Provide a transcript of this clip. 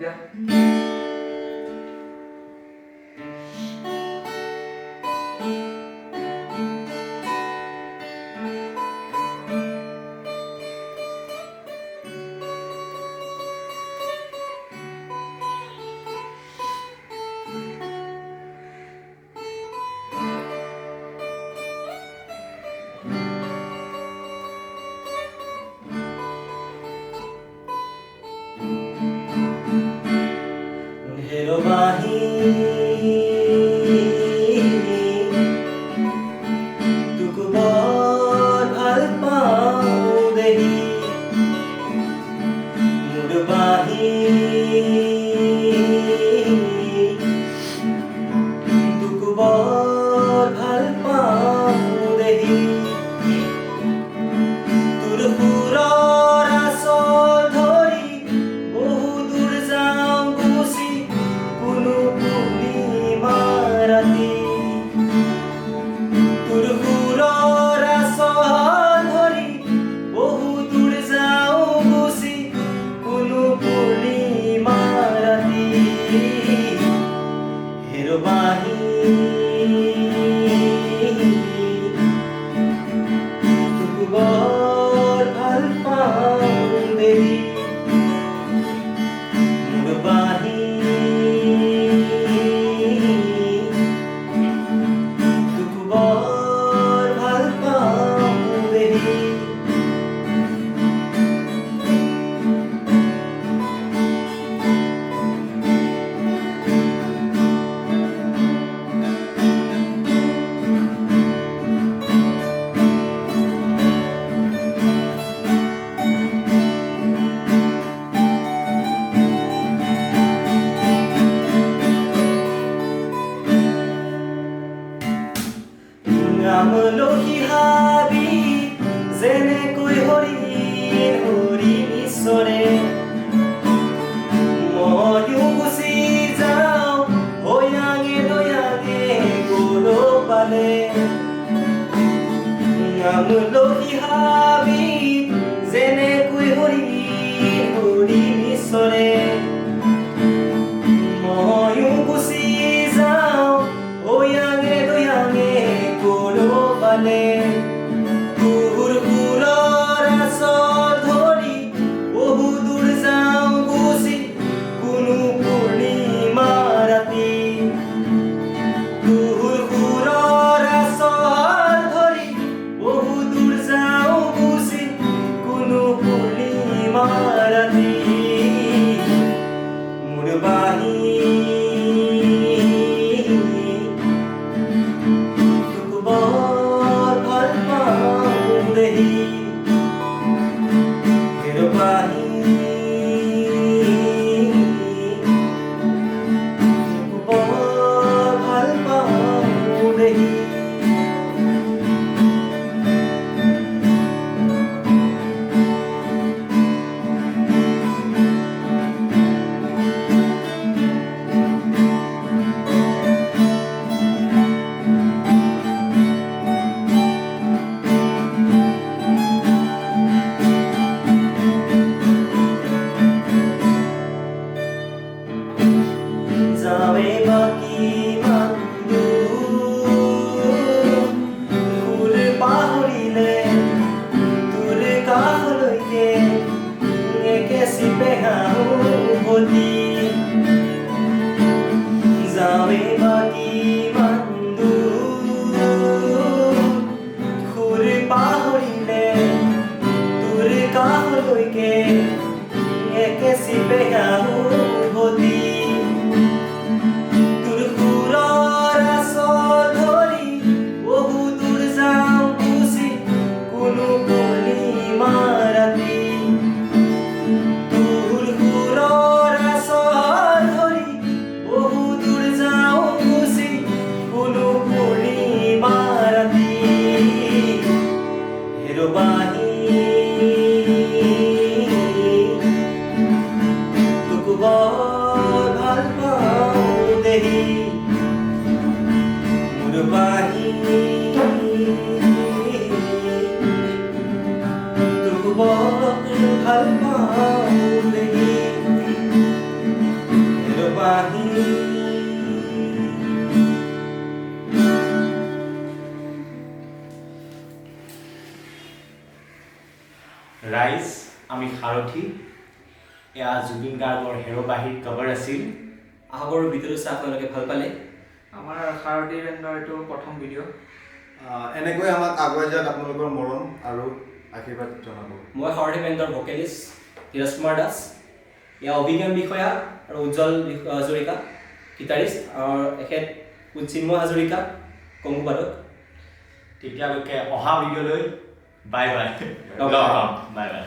দিয়া ঢেৰবাহী তোক বৰ ভাল পাওঁ দেহি মোৰ বাঁহী তোক বৰ ভাল পাওঁ দেহি তোৰ সুৰৰ আচল ধৰি বহু দূৰ যাওঁ গুচি কোনো পূৰ্ণিমা ৰাতি তোৰ সুৰৰ আচল ধৰি বহু দূৰ যাওঁ গুচি কোনো পূৰ্ণিমা ৰাতি হেৰবাহী তোক বৰ ভাল পাওঁ দেহি মোৰ বাঁহী তোক বৰ ভাল পাওঁ দেহি আমলখি হাবি যেনেকৈ হৰিণ হৰি নিচৰে ময়ো গুচি যাওঁ হৈয়াঙে দয়াঙে গৌৰ পালে আমলখি হাবি যেনেকৈ হৰিণ হৰি নিচৰে ময়ো গুচি যাওঁ হৈয়াঙে দয়াঙে গৌৰ পালে তোৰ সুৰৰ আচল ধৰি বহু দূৰ যাওঁ গুচি কোনো পূৰ্ণিমা ৰাতি তোৰ সুৰৰ আচল ধৰি বহু দূৰ যাওঁ গুচি কোনো পূৰ্ণিমা ৰাতি মোৰ বাঁহী তোক বৰ ভাল পাওঁ দেহি হেৰবাহী তোক বৰ ভাল পাওঁ দেহি যাৱে বাকী মান্দু ফুল পাহৰিলে তোৰ কাষলৈকে একে চিপে হাঁহো উভতি যাৱে বাকী মান্দু ফুল পাহৰিলে তোৰ কাষলৈকে একে চিপে হাঁহো উভতি তোৰ সুৰৰ আচল ধৰি বহু দূৰ যাওঁ গুচি কোনো পূৰ্ণিমা ৰাতি তোৰ সুৰৰ আচল ধৰি বহু দূৰ যাওঁ গুচি কোনো পূৰ্ণিমা ৰাতি হেৰবাহী তোক বৰ ভাল পাওঁ দেহি মোৰ বাঁহী তোক বৰ ভাল পাওঁ দেহি নাহি ৰাইজ আমি সাৰথি এয়া জুবিন গাৰ্গৰ হেৰ'বাহীৰ কভাৰ আছিল আশা কৰোঁ ভিডিঅ'টো চাই আপোনালোকে ভাল পালে আমাৰ সাৰথি বেণ্ডৰ এইটো প্ৰথম ভিডিঅ' এনেকৈ আমাক আগুৱাই যোৱাত আপোনালোকৰ মৰম আৰু আশীৰ্বাদ জনাব মই সাৰথি বেণ্ডৰ ভকেলিষ্ট ধীৰজ কুমাৰ দাস এয়া অভিজ্ঞান বিষয়া আৰু উজ্জ্বল হাজৰিকা গীটাৰিষ্ট আৰু এখেত চিন্ময় হাজৰিকা কংগুবাদক তেতিয়ালৈকে অহা ভিডিঅ'লৈ বাই বাই লগ পাম। Bye bye